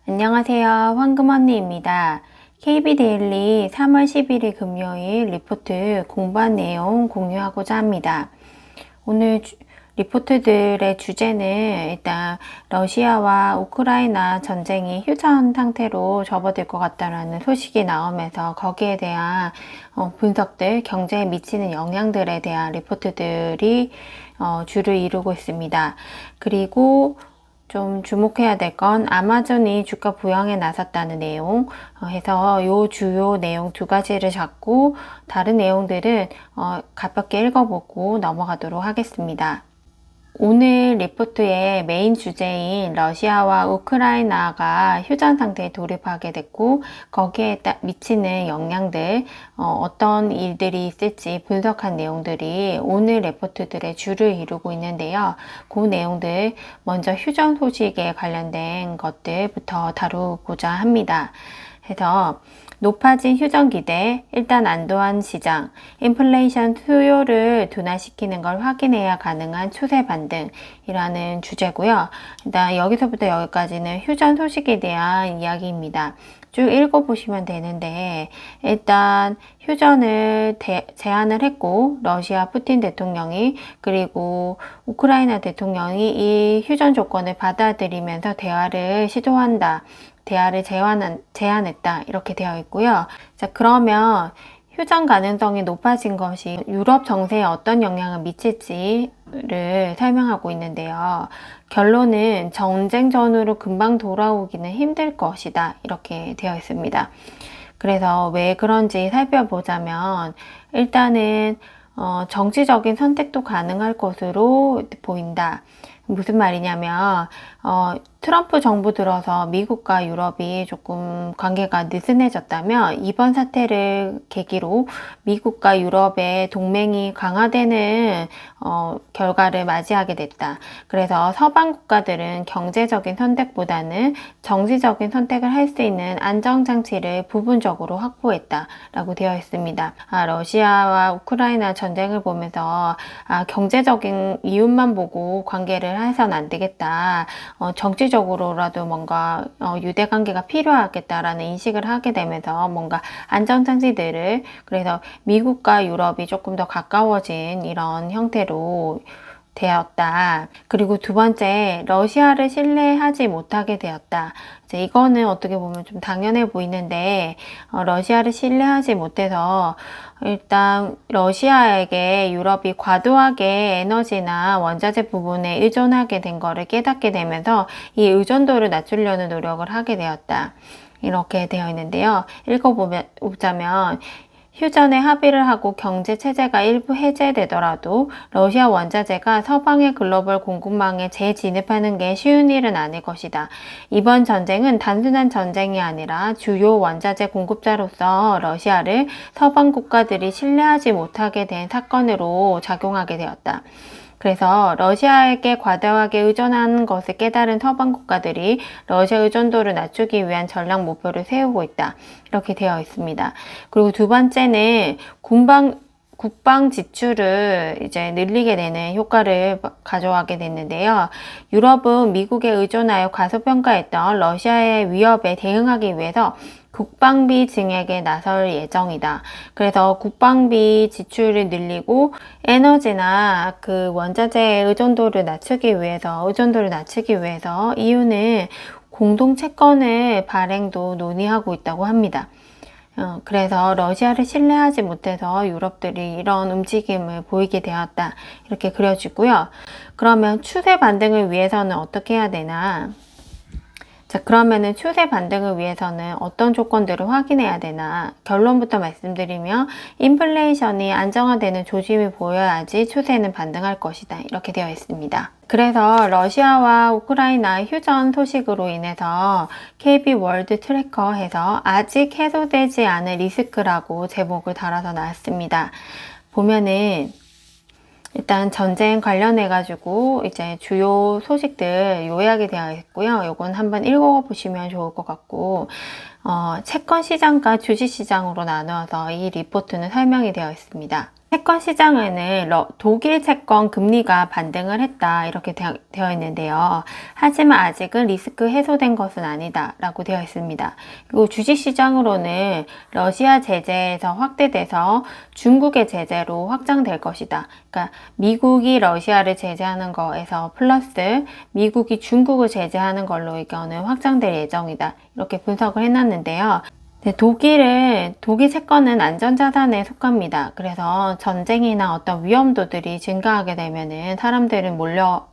안녕하세요. 황금언니입니다. KB데일리 3월 11일 금요일 리포트 공부한 내용 공유하고자 합니다. 오늘 리포트들의 주제는 일단 러시아와 우크라이나 전쟁이 휴전 상태로 접어들 것 같다는 소식이 나오면서 거기에 대한 분석들, 경제에 미치는 영향들에 대한 리포트들이 주를 이루고 있습니다. 그리고 좀 주목해야 될 건 아마존이 주가 부양에 나섰다는 내용 해서 요 주요 내용 두 가지를 잡고 다른 내용들은 가볍게 읽어보고 넘어가도록 하겠습니다. 오늘 리포트의 메인 주제인 러시아와 우크라이나가 휴전 상태에 돌입하게 됐고 거기에 미치는 영향들, 어떤 일들이 있을지 분석한 내용들이 오늘 리포트들의 주를 이루고 있는데요. 그 내용들 먼저 휴전 소식에 관련된 것들부터 다루고자 합니다. 해서 높아진 휴전 기대, 일단 안도한 시장, 인플레이션 수요를 둔화시키는 걸 확인해야 가능한 추세 반등이라는 주제고요. 일단 여기서부터 여기까지는 휴전 소식에 대한 이야기입니다. 쭉 읽어보시면 되는데 일단 휴전을 제안을 했고 러시아 푸틴 대통령이 그리고 우크라이나 대통령이 이 휴전 조건을 받아들이면서 대화를 시도한다. 대화를 제안했다 이렇게 되어 있고요. 자, 그러면 휴전 가능성이 높아진 것이 유럽 정세에 어떤 영향을 미칠지를 설명하고 있는데요. 결론은 전쟁 전후로 금방 돌아오기는 힘들 것이다 이렇게 되어 있습니다. 그래서 왜 그런지 살펴보자면 일단은 정치적인 선택도 가능할 것으로 보인다. 무슨 말이냐면 트럼프 정부 들어서 미국과 유럽이 조금 관계가 느슨해졌다면 이번 사태를 계기로 미국과 유럽의 동맹이 강화되는 결과를 맞이하게 됐다. 그래서 서방 국가들은 경제적인 선택보다는 정치적인 선택을 할 수 있는 안정장치를 부분적으로 확보했다라고 되어 있습니다. 러시아와 우크라이나 전쟁을 보면서 경제적인 이윤만 보고 관계를 해서는 안 되겠다. 정치적으로라도 뭔가 유대관계가 필요하겠다라는 인식을 하게 되면서 뭔가 안정장치들을 그래서 미국과 유럽이 조금 더 가까워진 이런 형태로 되었다. 그리고 두 번째, 러시아를 신뢰하지 못하게 되었다. 이제 이거는 어떻게 보면 좀 당연해 보이는데 러시아를 신뢰하지 못해서 일단 러시아에게 유럽이 과도하게 에너지나 원자재 부분에 의존하게 된 거를 깨닫게 되면서 이 의존도를 낮추려는 노력을 하게 되었다. 이렇게 되어 있는데요. 읽어보자면 휴전에 합의를 하고 경제 체제가 일부 해제되더라도 러시아 원자재가 서방의 글로벌 공급망에 재진입하는 게 쉬운 일은 아닐 것이다. 이번 전쟁은 단순한 전쟁이 아니라 주요 원자재 공급자로서 러시아를 서방 국가들이 신뢰하지 못하게 된 사건으로 작용하게 되었다. 그래서 러시아에게 과도하게 의존하는 것을 깨달은 서방 국가들이 러시아 의존도를 낮추기 위한 전략 목표를 세우고 있다. 이렇게 되어 있습니다. 그리고 두 번째는 국방 지출을 이제 늘리게 되는 효과를 가져가게 됐는데요. 유럽은 미국에 의존하여 과소평가했던 러시아의 위협에 대응하기 위해서 국방비 증액에 나설 예정이다. 그래서 국방비 지출을 늘리고 에너지나 그 원자재의 의존도를 낮추기 위해서 이유는 공동 채권의 발행도 논의하고 있다고 합니다. 그래서 러시아를 신뢰하지 못해서 유럽들이 이런 움직임을 보이게 되었다. 이렇게 그려지고요. 그러면 추세 반등을 위해서는 어떻게 해야 되나? 자, 그러면은 추세 반등을 위해서는 어떤 조건들을 확인해야 되나? 결론부터 말씀드리면 인플레이션이 안정화되는 조짐이 보여야지 추세는 반등할 것이다. 이렇게 되어 있습니다. 그래서 러시아와 우크라이나 휴전 소식으로 인해서 KB 월드 트래커에서 아직 해소되지 않은 리스크라고 제목을 달아서 나왔습니다. 보면은 일단 전쟁 관련해 가지고 이제 주요 소식들 요약이 되어 있고요. 요건 한번 읽어보시면 좋을 것 같고 채권 시장과 주식 시장으로 나누어서 이 리포트는 설명이 되어 있습니다. 채권 시장에는 독일 채권 금리가 반등을 했다 이렇게 되어 있는데요. 하지만 아직은 리스크 해소된 것은 아니다 라고 되어 있습니다. 그리고 주식시장으로는 러시아 제재에서 확대돼서 중국의 제재로 확장될 것이다. 그러니까 미국이 러시아를 제재하는 거에서 플러스 미국이 중국을 제재하는 걸로 이거는 확장될 예정이다 이렇게 분석을 해놨는데요. 네, 독일 채권은 안전자산에 속합니다. 그래서 전쟁이나 어떤 위험도들이 증가하게 되면은 사람들은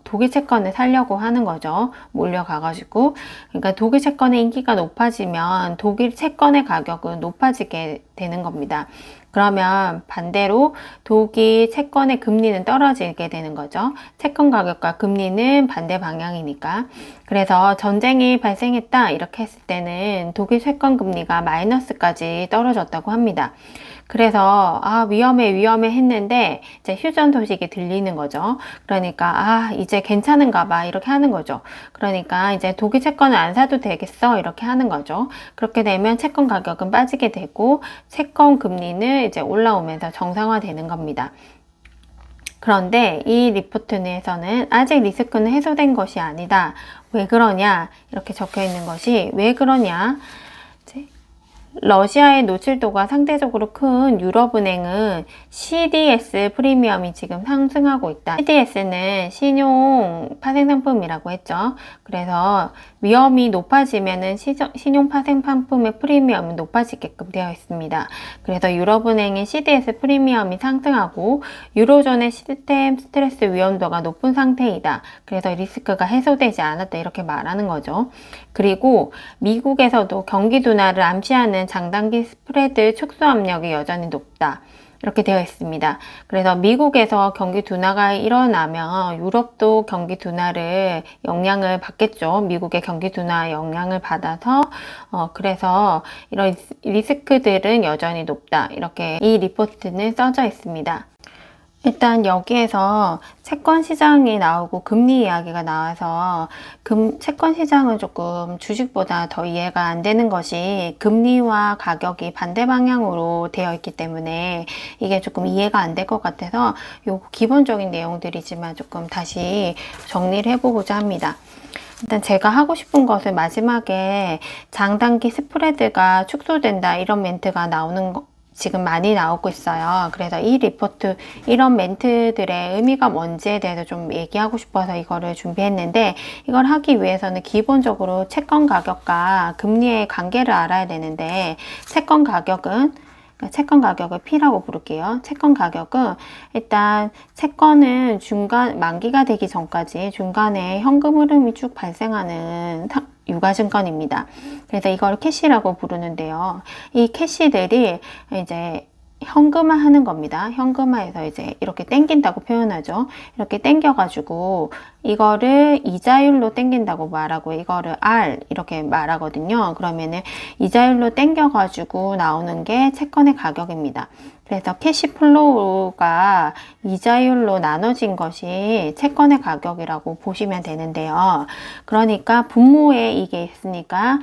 독일 채권을 사려고 하는 거죠. 몰려가가지고. 그러니까 독일 채권의 인기가 높아지면 독일 채권의 가격은 높아지게 되는 겁니다. 그러면 반대로 독일 채권의 금리는 떨어지게 되는 거죠. 채권 가격과 금리는 반대 방향이니까. 그래서 전쟁이 발생했다 이렇게 했을 때는 독일 채권 금리가 마이너스까지 떨어졌다고 합니다. 그래서 위험해 했는데 이제 휴전 소식이 들리는 거죠. 그러니까 이제 괜찮은가 봐 이렇게 하는 거죠. 그러니까 이제 독일 채권을 안 사도 되겠어 이렇게 하는 거죠. 그렇게 되면 채권 가격은 빠지게 되고 채권 금리는 이제 올라오면서 정상화되는 겁니다. 그런데 이 리포트에서는 아직 리스크는 해소된 것이 아니다. 왜 그러냐? 이렇게 적혀 있는 것이 왜 그러냐? 러시아의 노출도가 상대적으로 큰 유럽은행은 CDS 프리미엄이 지금 상승하고 있다. CDS는 신용 파생 상품이라고 했죠. 그래서 위험이 높아지면은 신용 파생 상품의 프리미엄이 높아지게끔 되어 있습니다. 그래서 유럽은행의 CDS 프리미엄이 상승하고 유로존의 시스템 스트레스 위험도가 높은 상태이다. 그래서 리스크가 해소되지 않았다 이렇게 말하는 거죠. 그리고 미국에서도 경기 둔화를 암시하는 장단기 스프레드 축소 압력이 여전히 높다. 이렇게 되어 있습니다. 그래서 미국에서 경기 둔화가 일어나면 유럽도 경기 둔화를 영향을 받겠죠. 미국의 경기 둔화 영향을 받아서 그래서 이런 리스크들은 여전히 높다. 이렇게 이 리포트는 써져 있습니다. 일단 여기에서 채권 시장이 나오고 금리 이야기가 나와서 채권 시장은 조금 주식보다 더 이해가 안 되는 것이 금리와 가격이 반대 방향으로 되어 있기 때문에 이게 조금 이해가 안 될 것 같아서 요 기본적인 내용들이지만 조금 다시 정리를 해보고자 합니다. 일단 제가 하고 싶은 것은 마지막에 장단기 스프레드가 축소된다 이런 멘트가 나오는 거 지금 많이 나오고 있어요. 그래서 이 리포트 이런 멘트들의 의미가 뭔지에 대해서 좀 얘기하고 싶어서 이거를 준비했는데 이걸 하기 위해서는 기본적으로 채권 가격과 금리의 관계를 알아야 되는데 채권 가격을 P라고 부를게요. 채권 가격은 일단 채권은 만기가 되기 전까지 중간에 현금 흐름이 쭉 발생하는 유가증권입니다. 그래서 이걸 캐시라고 부르는데요. 이 캐시들이 이제 현금화 하는 겁니다. 현금화해서 이제 이렇게 땡긴다고 표현하죠. 이렇게 땡겨가지고 이거를 이자율로 땡긴다고 말하고 이거를 R 이렇게 말하거든요. 그러면은 이자율로 땡겨가지고 나오는 게 채권의 가격입니다. 그래서 캐시플로우가 이자율로 나눠진 것이 채권의 가격이라고 보시면 되는데요. 그러니까 분모에 이게 있으니까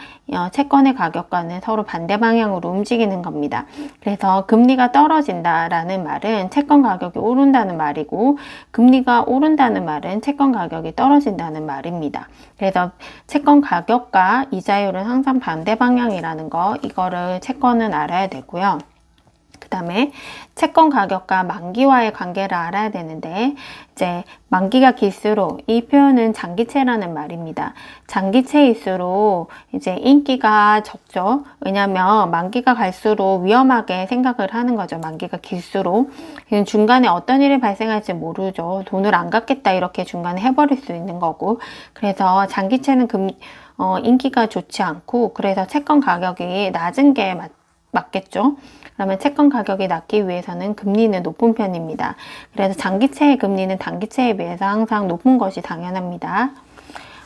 채권의 가격과는 서로 반대 방향으로 움직이는 겁니다. 그래서 금리가 떨어진다라는 말은 채권 가격이 오른다는 말이고 금리가 오른다는 말은 채권 가격이 떨어진다는 말입니다. 그래서 채권 가격과 이자율은 항상 반대 방향이라는 거 이거를 채권은 알아야 되고요. 그 다음에 채권 가격과 만기와의 관계를 알아야 되는데 이제 만기가 길수록 이 표현은 장기채라는 말입니다. 장기채일수록 이제 인기가 적죠. 왜냐하면 만기가 갈수록 위험하게 생각을 하는 거죠. 만기가 길수록 중간에 어떤 일이 발생할지 모르죠. 돈을 안 갚겠다 이렇게 중간에 해버릴 수 있는 거고 그래서 장기채는 인기가 좋지 않고 그래서 채권 가격이 낮은 게 맞겠죠. 그러면 채권 가격이 낮기 위해서는 금리는 높은 편입니다. 그래서 장기채의 금리는 단기채에 비해서 항상 높은 것이 당연합니다.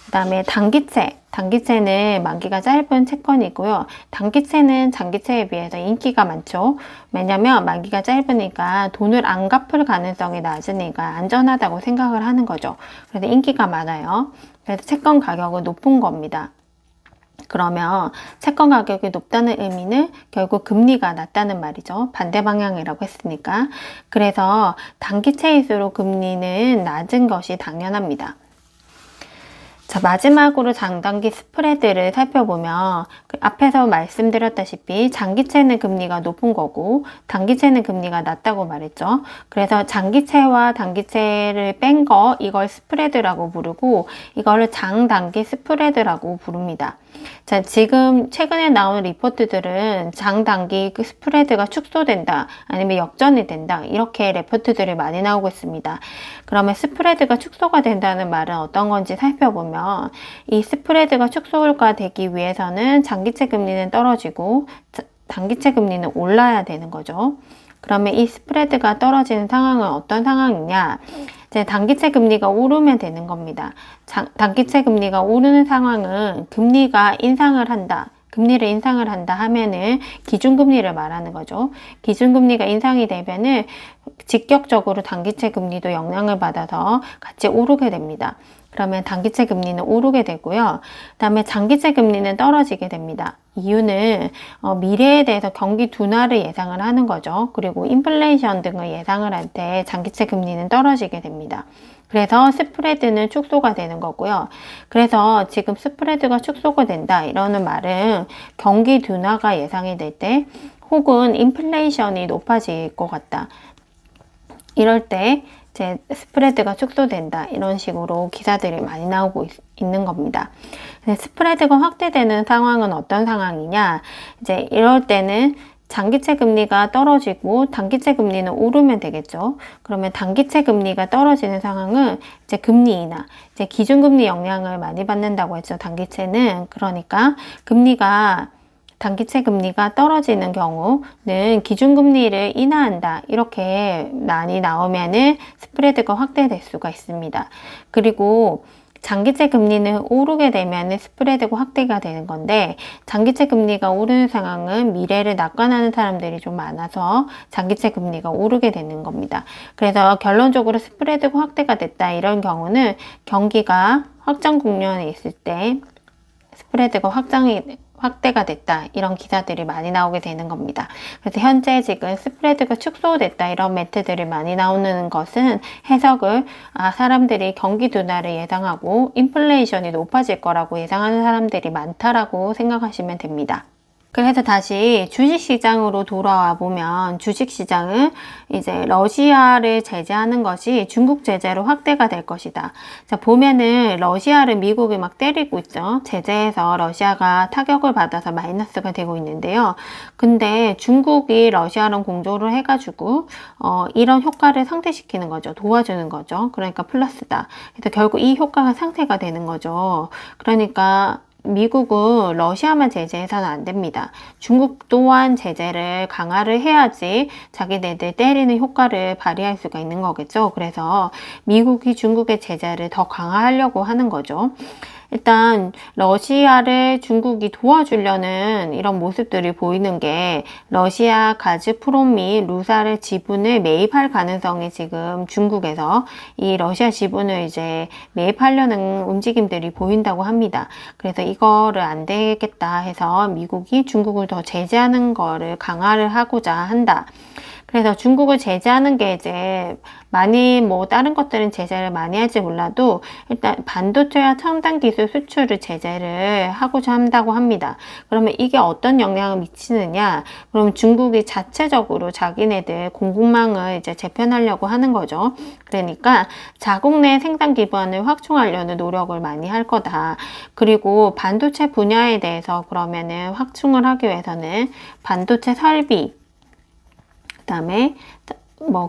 그 다음에 단기채는 만기가 짧은 채권이고요. 단기채는 장기채에 비해서 인기가 많죠. 왜냐면 만기가 짧으니까 돈을 안 갚을 가능성이 낮으니까 안전하다고 생각을 하는 거죠. 그래서 인기가 많아요. 그래서 채권 가격은 높은 겁니다. 그러면 채권 가격이 높다는 의미는 결국 금리가 낮다는 말이죠. 반대 방향이라고 했으니까. 그래서 단기채일수록 금리는 낮은 것이 당연합니다. 자, 마지막으로 장단기 스프레드를 살펴보면 앞에서 말씀드렸다시피 장기채는 금리가 높은 거고 단기채는 금리가 낮다고 말했죠. 그래서 장기채와 단기채를 뺀 거 이걸 스프레드라고 부르고 이거를 장단기 스프레드라고 부릅니다. 자, 지금 최근에 나온 리포트들은 장단기 그 스프레드가 축소된다 아니면 역전이 된다 이렇게 리포트들이 많이 나오고 있습니다. 그러면 스프레드가 축소가 된다는 말은 어떤 건지 살펴보면 이 스프레드가 축소가 되기 위해서는 장기채 금리는 떨어지고 단기채 금리는 올라야 되는 거죠. 그러면 이 스프레드가 떨어지는 상황은 어떤 상황이냐? 이제 단기채 금리가 오르면 되는 겁니다. 단기채 금리가 오르는 상황은 금리가 인상을 한다. 금리를 인상을 한다 하면은 기준금리를 말하는 거죠. 기준금리가 인상이 되면은 직격적으로 단기채 금리도 영향을 받아서 같이 오르게 됩니다. 그러면 단기채 금리는 오르게 되고요. 그 다음에 장기채 금리는 떨어지게 됩니다. 이유는 미래에 대해서 경기 둔화를 예상을 하는 거죠. 그리고 인플레이션 등을 예상을 할 때 장기채 금리는 떨어지게 됩니다. 그래서 스프레드는 축소가 되는 거고요. 그래서 지금 스프레드가 축소가 된다 이러는 말은 경기 둔화가 예상이 될 때 혹은 인플레이션이 높아질 것 같다. 이럴 때 이제 스프레드가 축소된다 이런 식으로 기사들이 많이 나오고 있는 겁니다. 스프레드가 확대되는 상황은 어떤 상황이냐? 이제 이럴 때는 장기채 금리가 떨어지고 단기채 금리는 오르면 되겠죠. 그러면 단기채 금리가 떨어지는 상황은 이제 금리 인하, 이제 기준금리 영향을 많이 받는다고 했죠. 단기채는. 그러니까 단기채 금리가 떨어지는 경우는 기준금리를 인하한다. 이렇게 많이 나오면은 스프레드가 확대될 수가 있습니다. 그리고 장기채 금리는 오르게 되면 스프레드가 확대가 되는 건데 장기채 금리가 오르는 상황은 미래를 낙관하는 사람들이 좀 많아서 장기채 금리가 오르게 되는 겁니다. 그래서 결론적으로 스프레드가 확대가 됐다 이런 경우는 경기가 확정 국면에 있을 때 스프레드가 확대가 됐다 이런 기사들이 많이 나오게 되는 겁니다. 그래서 현재 지금 스프레드가 축소됐다 이런 매트들이 많이 나오는 것은 해석을 사람들이 경기 둔화를 예상하고 인플레이션이 높아질 거라고 예상하는 사람들이 많다라고 생각하시면 됩니다. 그래서 다시 주식시장으로 돌아와 보면 주식시장은 이제 러시아를 제재하는 것이 중국 제재로 확대가 될 것이다. 자, 보면은 러시아를 미국이 막 때리고 있죠. 제재해서 러시아가 타격을 받아서 마이너스가 되고 있는데요. 근데 중국이 러시아랑 공조를 해가지고 이런 효과를 상쇄시키는 거죠. 도와주는 거죠. 그러니까 플러스다. 그래서 결국 이 효과가 상쇄가 되는 거죠. 그러니까 미국은 러시아만 제재해서는 안 됩니다. 중국 또한 제재를 강화를 해야지 자기네들 때리는 효과를 발휘할 수가 있는 거겠죠. 그래서 미국이 중국의 제재를 더 강화하려고 하는 거죠. 일단 러시아를 중국이 도와주려는 이런 모습들이 보이는 게 러시아 가즈프롬 및 루사를 지분을 매입할 가능성이 지금 중국에서 이 러시아 지분을 이제 매입하려는 움직임들이 보인다고 합니다. 그래서 이거를 안 되겠다 해서 미국이 중국을 더 제재하는 거를 강화를 하고자 한다. 그래서 중국을 제재하는 게 이제 많이 다른 것들은 제재를 많이 할지 몰라도 일단 반도체와 첨단 기술 수출을 제재를 하고자 한다고 합니다. 그러면 이게 어떤 영향을 미치느냐? 그럼 중국이 자체적으로 자기네들 공급망을 이제 재편하려고 하는 거죠. 그러니까 자국 내 생산 기반을 확충하려는 노력을 많이 할 거다. 그리고 반도체 분야에 대해서 그러면은 확충을 하기 위해서는 반도체 설비, 그다음에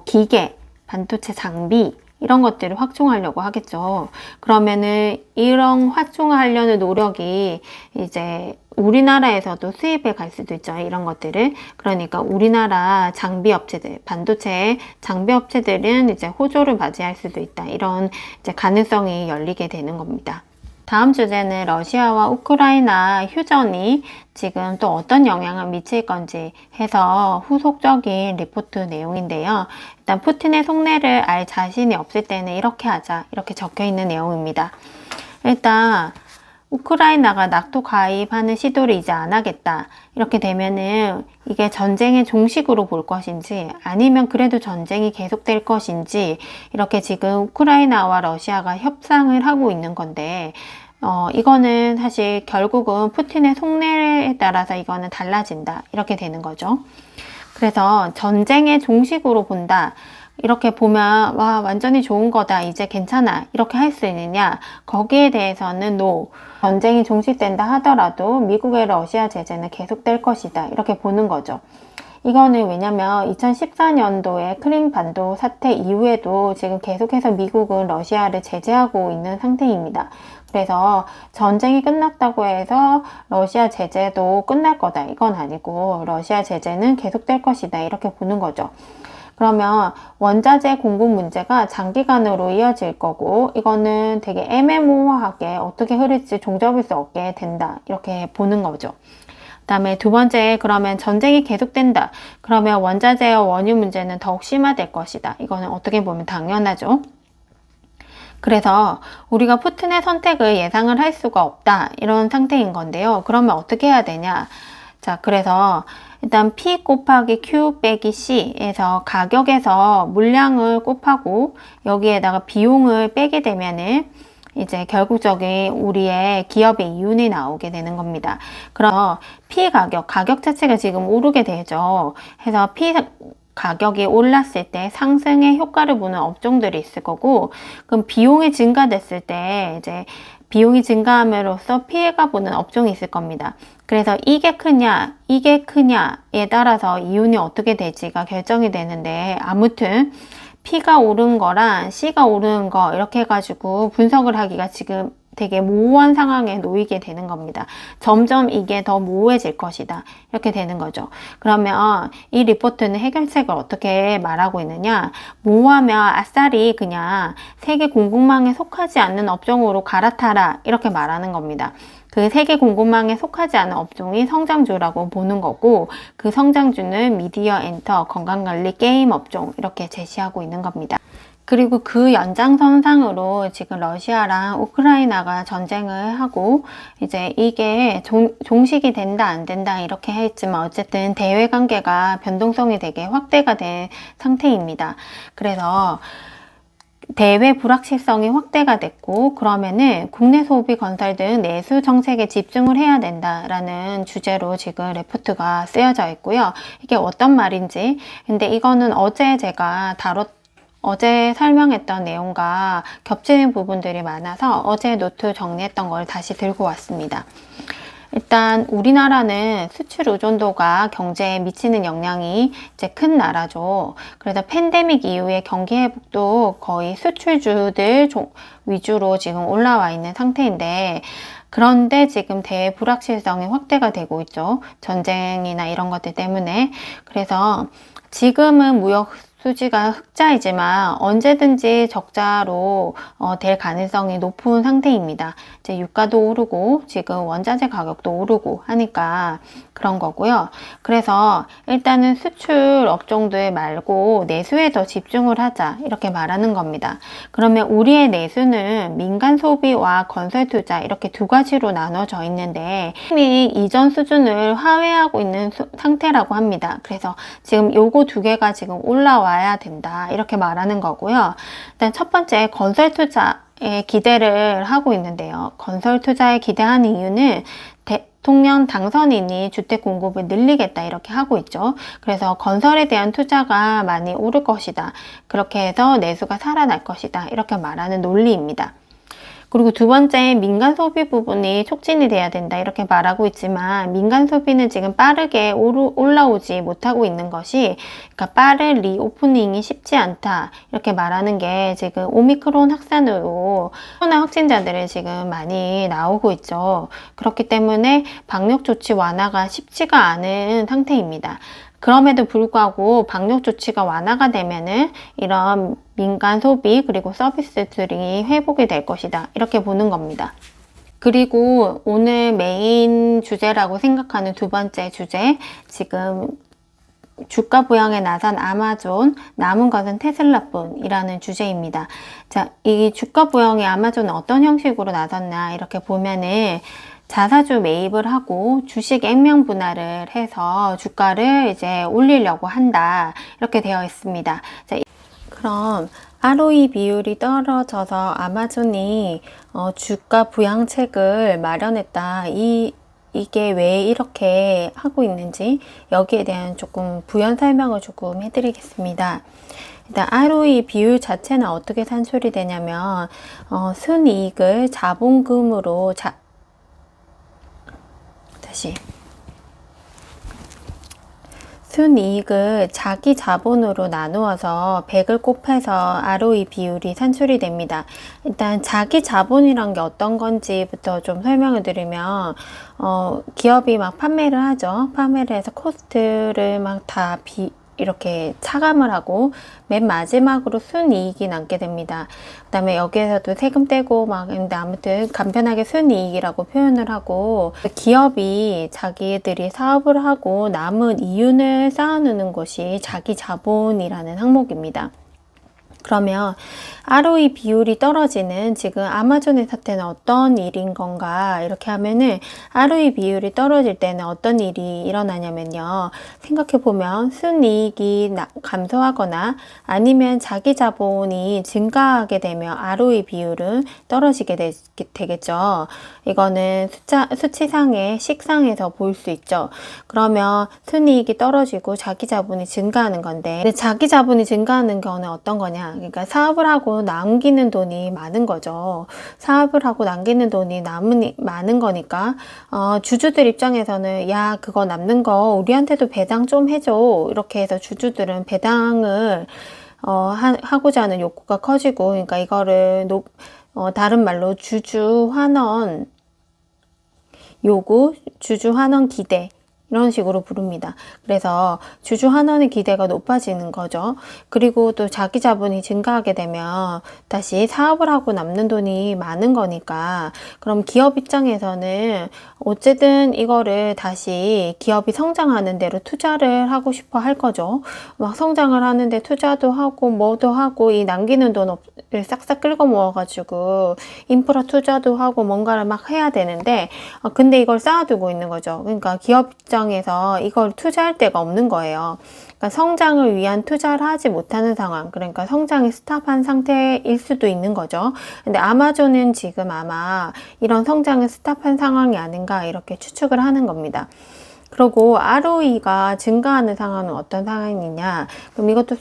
기계, 반도체 장비 이런 것들을 확충하려고 하겠죠. 그러면은 이런 확충하려는 노력이 이제 우리나라에서도 수입해 갈 수도 있죠. 이런 것들을. 그러니까 우리나라 장비 업체들, 반도체 장비 업체들은 이제 호조를 맞이할 수도 있다. 이런 이제 가능성이 열리게 되는 겁니다. 다음 주제는 러시아와 우크라이나 휴전이 지금 또 어떤 영향을 미칠 건지 해서 후속적인 리포트 내용인데요. 일단 푸틴의 속내를 알 자신이 없을 때는 이렇게 하자, 이렇게 적혀 있는 내용입니다. 일단 우크라이나가 나토 가입하는 시도를 이제 안 하겠다. 이렇게 되면은 이게 전쟁의 종식으로 볼 것인지 아니면 그래도 전쟁이 계속될 것인지 이렇게 지금 우크라이나와 러시아가 협상을 하고 있는 건데 이거는 사실 결국은 푸틴의 속내에 따라서 이거는 달라진다. 이렇게 되는 거죠. 그래서 전쟁의 종식으로 본다. 이렇게 보면 와 완전히 좋은 거다 이제 괜찮아 이렇게 할 수 있느냐 거기에 대해서는 NO. 전쟁이 종식된다 하더라도 미국의 러시아 제재는 계속될 것이다 이렇게 보는 거죠. 이거는 왜냐면 2014년도에 크림 반도 사태 이후에도 지금 계속해서 미국은 러시아를 제재하고 있는 상태입니다. 그래서 전쟁이 끝났다고 해서 러시아 제재도 끝날 거다 이건 아니고 러시아 제재는 계속될 것이다 이렇게 보는 거죠. 그러면 원자재 공급 문제가 장기간으로 이어질 거고 이거는 되게 애매모호하게 어떻게 흐를지 종잡을 수 없게 된다 이렇게 보는 거죠. 그 다음에 두 번째, 그러면 전쟁이 계속된다. 그러면 원자재와 원유 문제는 더욱 심화될 것이다. 이거는 어떻게 보면 당연하죠. 그래서 우리가 푸틴의 선택을 예상을 할 수가 없다. 이런 상태인 건데요. 그러면 어떻게 해야 되냐? 자, 그래서 일단 P 곱하기 Q 빼기 C에서 가격에서 물량을 곱하고 여기에다가 비용을 빼게 되면은 이제 결국적인 우리의 기업의 이윤이 나오게 되는 겁니다. 그럼 P 가격 자체가 지금 오르게 되죠. 해서 P 가격이 올랐을 때 상승의 효과를 보는 업종들이 있을 거고, 그럼 비용이 증가됐을 때 이제 비용이 증가함으로써 피해가 보는 업종이 있을 겁니다. 그래서 이게 크냐, 이게 크냐에 따라서 이윤이 어떻게 될지가 결정이 되는데, 아무튼 P가 오른 거랑 C가 오른 거 이렇게 해가지고 분석을 하기가 지금 되게 모호한 상황에 놓이게 되는 겁니다. 점점 이게 더 모호해질 것이다. 이렇게 되는 거죠. 그러면 이 리포트는 해결책을 어떻게 말하고 있느냐? 모호하면 아싸리 그냥 세계 공급망에 속하지 않는 업종으로 갈아타라. 이렇게 말하는 겁니다. 그 세계 공급망에 속하지 않은 업종이 성장주라고 보는 거고 그 성장주는 미디어, 엔터, 건강관리, 게임 업종 이렇게 제시하고 있는 겁니다. 그리고 그 연장선상으로 지금 러시아랑 우크라이나가 전쟁을 하고 이제 이게 종식이 된다 안 된다 이렇게 했지만 어쨌든 대외 관계가 변동성이 되게 확대가 된 상태입니다. 그래서 대외 불확실성이 확대가 됐고 그러면은 국내 소비 건설 등 내수 정책에 집중을 해야 된다라는 주제로 지금 레포트가 쓰여져 있고요. 이게 어떤 말인지 근데 이거는 어제 제가 어제 설명했던 내용과 겹치는 부분들이 많아서 어제 노트 정리했던 걸 다시 들고 왔습니다. 일단 우리나라는 수출 의존도가 경제에 미치는 영향이 이제 큰 나라죠. 그래서 팬데믹 이후에 경기 회복도 거의 수출주들 위주로 지금 올라와 있는 상태인데 그런데 지금 대불확실성이 확대가 되고 있죠. 전쟁이나 이런 것들 때문에. 그래서 지금은 무역 수지가 흑자이지만 언제든지 적자로 될 가능성이 높은 상태입니다. 이제 유가도 오르고 지금 원자재 가격도 오르고 하니까 그런 거고요. 그래서 일단은 수출 업종들 말고 내수에 더 집중을 하자 이렇게 말하는 겁니다. 그러면 우리의 내수는 민간 소비와 건설 투자 이렇게 두 가지로 나눠져 있는데 이미 이전 수준을 하회하고 있는 상태라고 합니다. 그래서 지금 요거 두 개가 지금 올라와야 된다 이렇게 말하는 거고요. 일단 첫 번째 건설 투자에 기대를 하고 있는데요. 건설 투자에 기대하는 이유는 대통령 당선인이 주택 공급을 늘리겠다 이렇게 하고 있죠. 그래서 건설에 대한 투자가 많이 오를 것이다. 그렇게 해서 내수가 살아날 것이다. 이렇게 말하는 논리입니다. 그리고 두 번째 민간 소비 부분이 촉진이 돼야 된다 이렇게 말하고 있지만 민간 소비는 지금 빠르게 올라오지 못하고 있는 것이 그러니까 빠른 리오프닝이 쉽지 않다 이렇게 말하는 게 지금 오미크론 확산으로 코로나 확진자들이 지금 많이 나오고 있죠. 그렇기 때문에 방역 조치 완화가 쉽지가 않은 상태입니다. 그럼에도 불구하고 방역 조치가 완화가 되면은 이런 민간 소비 그리고 서비스들이 회복이 될 것이다 이렇게 보는 겁니다. 그리고 오늘 메인 주제라고 생각하는 두 번째 주제 지금 주가 부양에 나선 아마존, 남은 것은 테슬라뿐이라는 주제입니다. 자, 이 주가 부양에 아마존은 어떤 형식으로 나섰나 이렇게 보면은 자사주 매입을 하고 주식 액면 분할을 해서 주가를 이제 올리려고 한다. 이렇게 되어 있습니다. 자, 그럼 ROE 비율이 떨어져서 아마존이 주가 부양책을 마련했다. 이게 왜 이렇게 하고 있는지 여기에 대한 조금 부연 설명을 조금 해드리겠습니다. 일단 ROE 비율 자체는 어떻게 산출이 되냐면 순이익을 자본금으로 순이익을 자기 자본으로 나누어서 100을 곱해서 ROE 비율이 산출이 됩니다. 일단 자기 자본이란 게 어떤 건지부터 좀 설명을 드리면 기업이 막 판매를 하죠. 판매를 해서 코스트를 막 다 이렇게 차감을 하고 맨 마지막으로 순이익이 남게 됩니다. 그 다음에 여기에서도 세금 떼고 막 근데 아무튼 간편하게 순이익이라고 표현을 하고 기업이 자기들이 사업을 하고 남은 이윤을 쌓아놓는 것이 자기 자본이라는 항목입니다. 그러면 ROE 비율이 떨어지는 지금 아마존의 사태는 어떤 일인 건가 이렇게 하면은 ROE 비율이 떨어질 때는 어떤 일이 일어나냐면요, 생각해보면 순이익이 감소하거나 아니면 자기 자본이 증가하게 되면 ROE 비율은 떨어지게 되겠죠. 이거는 수치상의 식상에서 볼 수 있죠. 그러면 순이익이 떨어지고 자기 자본이 증가하는 건데, 근데 자기 자본이 증가하는 경우는 어떤 거냐, 그러니까 사업을 하고 남기는 돈이 많은 거죠. 사업을 하고 남기는 돈이 많은 거니까 주주들 입장에서는 야, 그거 남는 거 우리한테도 배당 좀 해줘, 이렇게 해서 주주들은 배당을 하고자 하는 욕구가 커지고, 그러니까 이거를 다른 말로 주주 환원 요구, 주주 환원 기대, 이런 식으로 부릅니다. 그래서 주주 환원의 기대가 높아지는 거죠. 그리고 또 자기 자본이 증가하게 되면 다시 사업을 하고 남는 돈이 많은 거니까, 그럼 기업 입장에서는 어쨌든 이거를 다시 기업이 성장하는 대로 투자를 하고 싶어 할 거죠. 막 성장을 하는데 투자도 하고 뭐도 하고 이 남기는 돈을 싹싹 긁어 모아가지고 인프라 투자도 하고 뭔가를 막 해야 되는데 근데 이걸 쌓아두고 있는 거죠. 그러니까 기업 입장에서 이걸 투자할 데가 없는 거예요. 그러니까 성장을 위한 투자를 하지 못하는 상황, 그러니까 성장이 스탑한 상태일 수도 있는 거죠. 근데 아마존은 지금 아마 이런 성장을 스탑한 상황이 아닌가 이렇게 추측을 하는 겁니다. 그리고 ROE가 증가하는 상황은 어떤 상황이냐, 그럼 이것도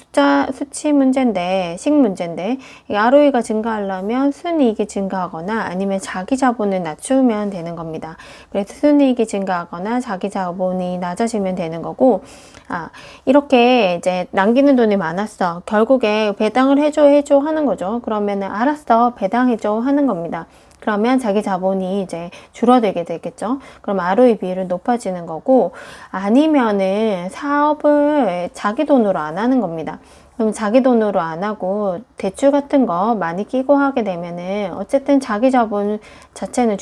수치 문제인데, 식 문제인데, 이 ROE가 증가하려면 순이익이 증가하거나 아니면 자기 자본을 낮추면 되는 겁니다. 그래서 순이익이 증가하거나 자기 자본이 낮아지면 되는 거고, 이렇게 이제 남기는 돈이 많았어. 결국에 배당을 해줘 하는 거죠. 그러면은 알았어, 배당해줘 하는 겁니다. 그러면 자기 자본이 이제 줄어들게 되겠죠. 그럼 ROE 비율은 높아지는 거고, 아니면은 사업을 자기 돈으로 안 하는 겁니다. 그럼 자기 돈으로 안 하고 대출 같은 거 많이 끼고 하게 되면은 어쨌든 자기 자본 자체는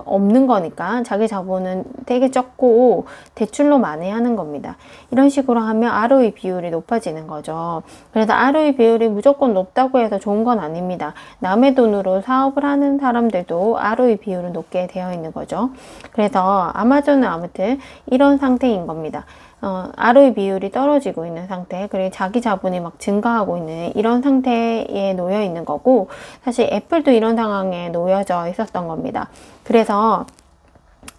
없는 거니까 자기 자본은 되게 적고 대출로 많이 하는 겁니다. 이런 식으로 하면 ROE 비율이 높아지는 거죠. 그래서 ROE 비율이 무조건 높다고 해서 좋은 건 아닙니다. 남의 돈으로 사업을 하는 사람들도 ROE 비율은 높게 되어 있는 거죠. 그래서 아마존은 아무튼 이런 상태인 겁니다. ROE 비율이 떨어지고 있는 상태, 그리고 자기 자본이 막 증가하고 있는 이런 상태에 놓여 있는 거고, 사실 애플도 이런 상황에 놓여져 있었던 겁니다. 그래서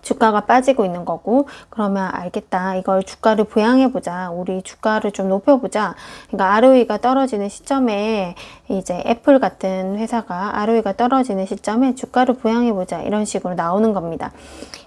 주가가 빠지고 있는 거고, 그러면 알겠다, 이걸 주가를 부양해보자, 우리 주가를 좀 높여보자. 그러니까 ROE가 떨어지는 시점에 이제 애플 같은 회사가 ROE가 떨어지는 시점에 주가를 부양해보자, 이런 식으로 나오는 겁니다.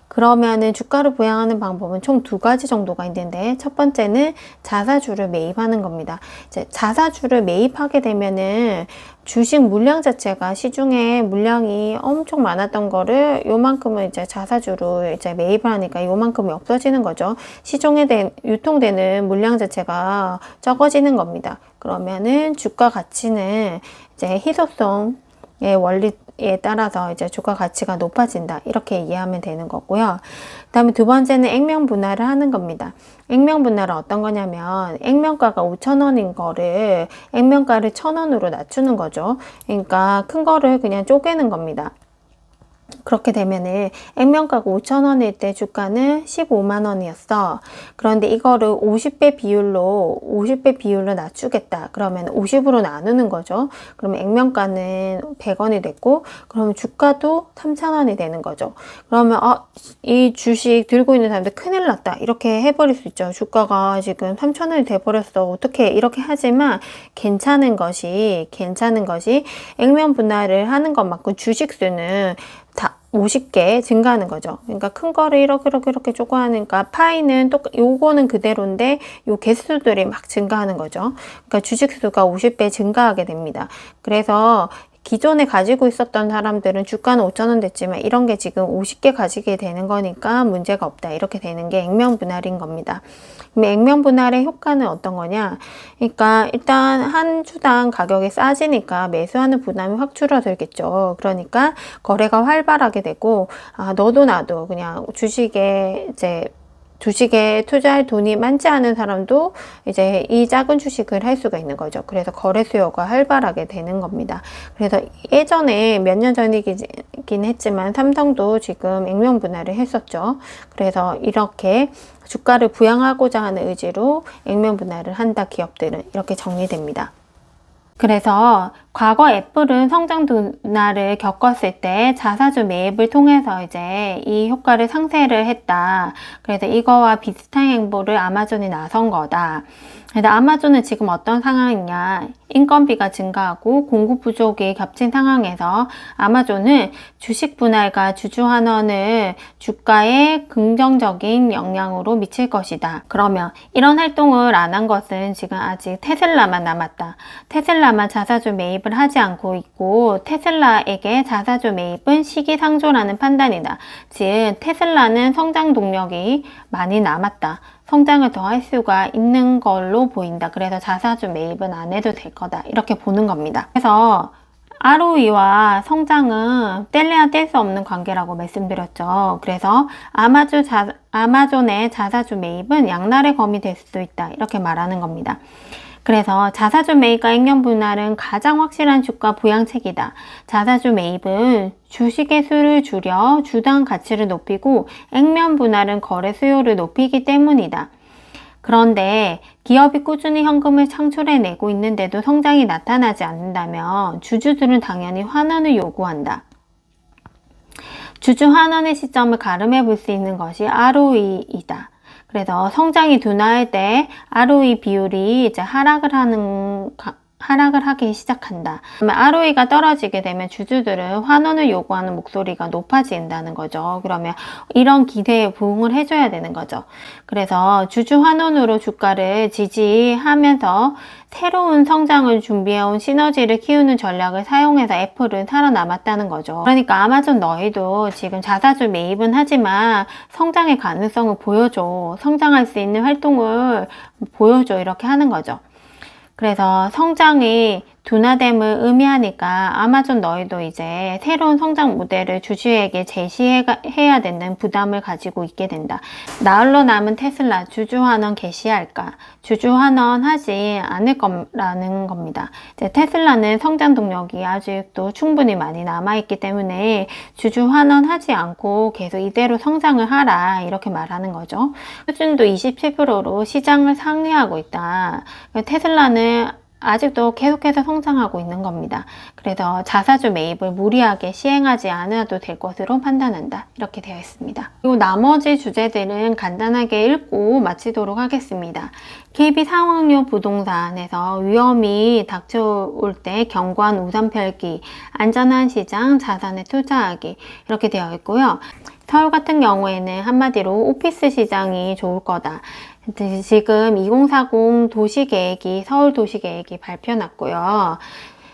그러면은 주가를 부양하는 방법은 총 2가지 정도가 있는데, 첫 번째는 자사주를 매입하는 겁니다. 이제 자사주를 매입하게 되면은 주식 물량 자체가 시중에 물량이 엄청 많았던 거를 요만큼은 이제 자사주로 이제 매입을 하니까 요만큼이 없어지는 거죠. 시중에 유통되는 물량 자체가 적어지는 겁니다. 그러면은 주가 가치는 이제 희소성 원리에 따라서 이제 주가 가치가 높아진다. 이렇게 이해하면 되는 거고요. 그 다음에 두 번째는 액면 분할을 하는 겁니다. 액면 분할은 어떤 거냐면 액면가가 5,000원인 거를 액면가를 1,000원으로 낮추는 거죠. 그러니까 큰 거를 그냥 쪼개는 겁니다. 그렇게 되면은 액면가가 5,000원일 때 주가는 15만 원이었어. 그런데 이거를 50배 비율로 낮추겠다. 그러면 50으로 나누는 거죠. 그러면 액면가는 100원이 됐고, 그러면 주가도 3,000원이 되는 거죠. 그러면 이 주식 들고 있는 사람들 큰일 났다. 이렇게 해버릴 수 있죠. 주가가 지금 3,000원이 돼버렸어. 어떻게 이렇게 하지만 괜찮은 것이 액면 분할을 하는 것만큼 주식 수는 다 50개 증가하는 거죠. 그러니까 큰 거를 이렇게 조금 하니까 파이는 요거는 그대로인데 요 개수들이 막 증가하는 거죠. 그러니까 주식수가 50배 증가하게 됩니다. 그래서 기존에 가지고 있었던 사람들은 주가는 5,000원 됐지만 이런 게 지금 50개 가지게 되는 거니까 문제가 없다. 이렇게 되는 게 액면 분할인 겁니다. 그럼 액면 분할의 효과는 어떤 거냐? 그러니까 일단 한 주당 가격이 싸지니까 매수하는 부담이 확 줄어들겠죠. 그러니까 거래가 활발하게 되고 너도 나도 그냥 주식에 투자할 돈이 많지 않은 사람도 이제 이 작은 주식을 할 수가 있는 거죠. 그래서 거래 수요가 활발하게 되는 겁니다. 그래서 예전에 몇 년 전이긴 했지만 삼성도 지금 액면 분할을 했었죠. 그래서 이렇게 주가를 부양하고자 하는 의지로 액면 분할을 한다. 기업들은 이렇게 정리됩니다. 그래서 과거 애플은 성장 둔화를 겪었을 때 자사주 매입을 통해서 이제 이 효과를 상쇄를 했다. 그래서 이거와 비슷한 행보를 아마존이 나선 거다. 그래서 아마존은 지금 어떤 상황이냐? 인건비가 증가하고 공급 부족이 겹친 상황에서 아마존은 주식 분할과 주주 환원을 주가에 긍정적인 영향으로 미칠 것이다. 그러면 이런 활동을 안 한 것은 지금 아직 테슬라만 남았다. 테슬라만 자사주 매입을 하지 않고 있고 테슬라에게 자사주 매입은 시기상조라는 판단이다. 즉 테슬라는 성장 동력이 많이 남았다. 성장을 더 할 수가 있는 걸로 보인다. 그래서 자사주 매입은 안 해도 될 거다. 이렇게 보는 겁니다. 그래서 ROE와 성장은 뗄래야 뗄 수 없는 관계라고 말씀드렸죠. 그래서 아마존의 자사주 매입은 양날의 검이 될 수도 있다. 이렇게 말하는 겁니다. 그래서 자사주 매입과 액면 분할은 가장 확실한 주가 부양책이다. 자사주 매입은 주식의 수를 줄여 주당 가치를 높이고 액면 분할은 거래 수요를 높이기 때문이다. 그런데 기업이 꾸준히 현금을 창출해내고 있는데도 성장이 나타나지 않는다면 주주들은 당연히 환원을 요구한다. 주주 환원의 시점을 가름해 볼 수 있는 것이 ROE이다. 그래서 성장이 둔화할 때 ROE 비율이 이제 하락을 하기 시작한다. 그러면 ROE가 떨어지게 되면 주주들은 환원을 요구하는 목소리가 높아진다는 거죠. 그러면 이런 기대에 부응을 해줘야 되는 거죠. 그래서 주주 환원으로 주가를 지지하면서 새로운 성장을 준비해온 시너지를 키우는 전략을 사용해서 애플은 살아남았다는 거죠. 그러니까 아마존 너희도 지금 자사주 매입은 하지만 성장의 가능성을 보여줘. 성장할 수 있는 활동을 보여줘. 이렇게 하는 거죠. 그래서 성장이 둔화됨을 의미하니까 아마존 너희도 이제 새로운 성장 모델을 주주에게 제시해야 되는 부담을 가지고 있게 된다. 나홀로 남은 테슬라 주주환원 개시할까? 주주환원 하지 않을 거라는 겁니다. 이제 테슬라는 성장 동력이 아직도 충분히 많이 남아있기 때문에 주주환원 하지 않고 계속 이대로 성장을 하라 이렇게 말하는 거죠. 수준도 27%로 시장을 상회하고 있다. 테슬라는 아직도 계속해서 성장하고 있는 겁니다. 그래서 자사주 매입을 무리하게 시행하지 않아도 될 것으로 판단한다. 이렇게 되어 있습니다. 그리고 나머지 주제들은 간단하게 읽고 마치도록 하겠습니다. KB 상황료 부동산에서 위험이 닥쳐올 때 견고한 우산 펼기, 안전한 시장, 자산에 투자하기 이렇게 되어 있고요. 서울 같은 경우에는 한마디로 오피스 시장이 좋을 거다. 지금 2040 도시계획이 서울 도시계획이 발표났고요.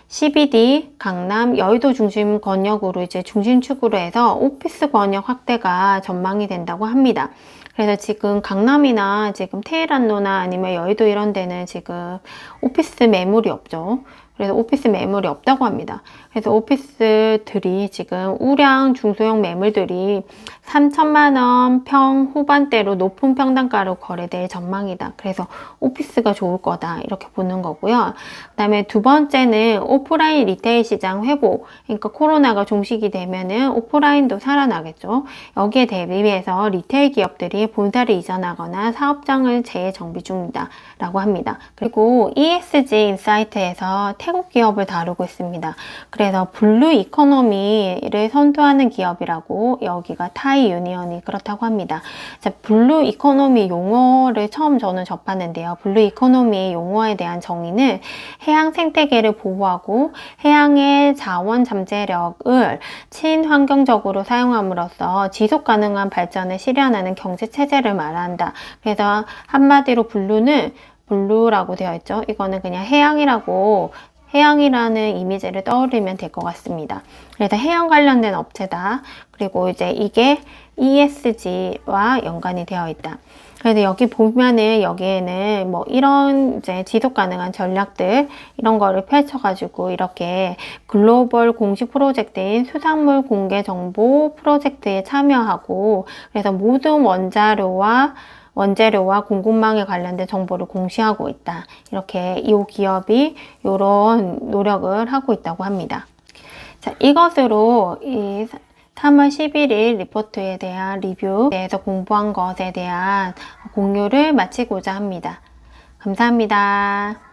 CBD, 강남, 여의도 중심 권역으로 이제 중심축으로 해서 오피스 권역 확대가 전망이 된다고 합니다. 그래서 지금 강남이나 지금 테헤란로나 아니면 여의도 이런 데는 지금 오피스 매물이 없죠. 그래서 오피스 매물이 없다고 합니다. 그래서 오피스들이 지금 우량 중소형 매물들이 3천만 원 평 후반대로 높은 평단가로 거래될 전망이다. 그래서 오피스가 좋을 거다. 이렇게 보는 거고요. 그 다음에 두 번째는 오프라인 리테일 시장 회복. 그러니까 코로나가 종식이 되면은 오프라인도 살아나겠죠. 여기에 대비해서 리테일 기업들이 본사를 이전하거나 사업장을 재정비 중이다. 라고 합니다. 그리고 ESG 인사이트에서 태국 기업을 다루고 있습니다. 그래서 블루 이코노미를 선도하는 기업이라고 여기가 타이 유니언이 그렇다고 합니다. 자, 블루 이코노미 용어를 처음 저는 접하는데요. 블루 이코노미의 용어에 대한 정의는 해양 생태계를 보호하고 해양의 자원 잠재력을 친환경적으로 사용함으로써 지속 가능한 발전을 실현하는 경제 체제를 말한다. 그래서 한마디로 블루라고 되어 있죠. 이거는 그냥 해양이라는 이미지를 떠올리면 될 것 같습니다. 그래서 해양 관련된 업체다. 그리고 이제 이게 ESG와 연관이 되어 있다. 그래서 여기 보면은 여기에는 뭐 이런 이제 지속 가능한 전략들 이런 거를 펼쳐가지고 이렇게 글로벌 공식 프로젝트인 수산물 공개 정보 프로젝트에 참여하고 그래서 모든 원재료와 공급망에 관련된 정보를 공시하고 있다. 이렇게 이 기업이 이런 노력을 하고 있다고 합니다. 자, 이것으로 이 3월 11일 리포트에 대한 리뷰에서 공부한 것에 대한 공유를 마치고자 합니다. 감사합니다.